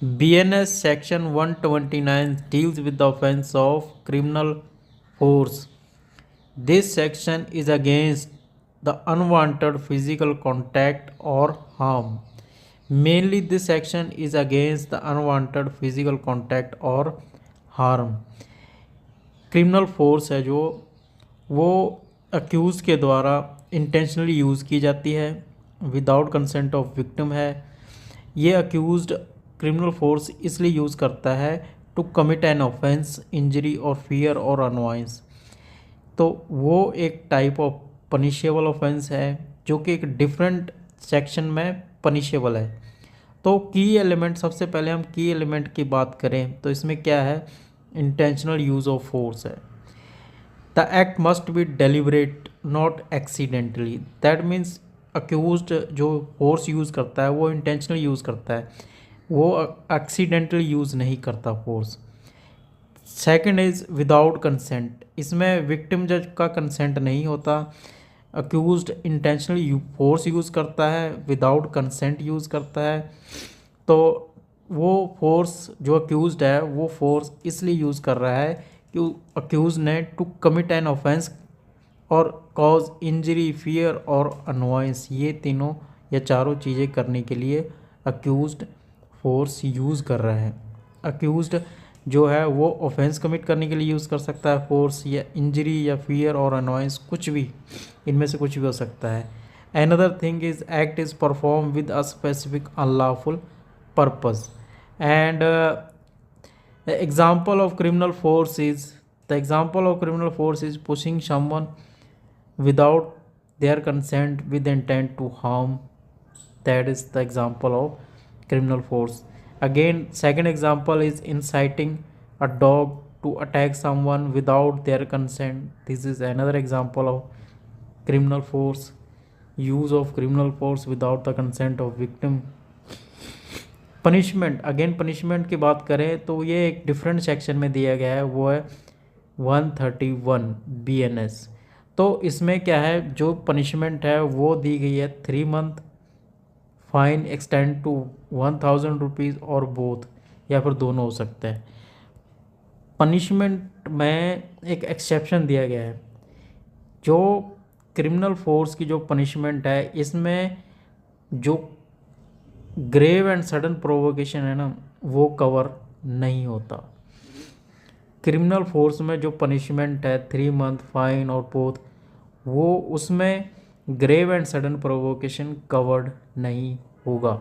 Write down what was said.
BNS Section 129 deals with the offense of criminal force. This section is against the unwanted physical contact or harm. Mainly, this section is against the unwanted physical contact or harm. Criminal force है जो वो accused के द्वारा intentionally use की जाती है, without consent of victim है। ये अक्यूज्ड क्रिमिनल फोर्स इसलिए यूज़ करता है to commit an offence, injury और फियर और अनवाइंस। तो वो एक टाइप ऑफ पनिशेबल ऑफेंस है जो कि एक डिफरेंट सेक्शन में पनिशेबल है। तो की एलिमेंट, सबसे पहले हम की एलिमेंट की बात करें तो इसमें क्या है, इंटेंशनल यूज़ ऑफ फोर्स है। The act must be deliberate not accidentally. That means accused जो फोर्स यूज़ करता है वो इंटेंशनल यूज़ करता है, वो एक्सीडेंटली यूज़ नहीं करता force. Second is without consent. इसमें विक्टिम जज का कंसेंट नहीं होता। अक्यूज्ड इंटेंशनली फोर्स यूज़ करता है, विदाउट कंसेंट यूज़ करता है। तो वो फोर्स जो अक्यूज्ड है वो फोर्स इसलिए यूज़ कर रहा है कि अक्यूज ने टू कमिट एन ऑफेंस और कॉज इंजरी, फियर और अनवाइंस, ये तीनों या चारों चीज़ें करने के लिए अक्यूज्ड फोर्स यूज़ कर रहा है। अक्यूज्ड जो है वो ऑफेंस कमिट करने के लिए यूज़ कर सकता है फोर्स, या इंजरी या फियर और अनवाइंस, कुछ भी, इनमें से कुछ भी हो सकता है। Another thing is act is perform with a specific unlawful purpose. And example of criminal force is the example of criminal force is pushing someone without their consent with intent to harm. That is the example of criminal force. Again, second example is inciting a dog to attack someone without their consent. This is another example of criminal force, use of criminal force without the consent of victim. Punishment, again punishment की बात करें तो ये एक different section में दिया गया है, वो है 131 BNS। तो इसमें क्या है, जो पनिशमेंट है वो दी गई है 3 month, fine extend to 1000 rupees और बोथ, या फिर दोनों हो सकते हैं। पनिशमेंट में एक एक्सेप्शन दिया गया है। जो क्रिमिनल फोर्स की जो पनिशमेंट है इसमें जो ग्रेव एंड सडन प्रोवोकेशन है ना, वो कवर नहीं होता। क्रिमिनल फोर्स में जो पनिशमेंट है 3 मंथ, फाइन और बोथ, वो उसमें grave and sudden provocation covered नहीं होगा।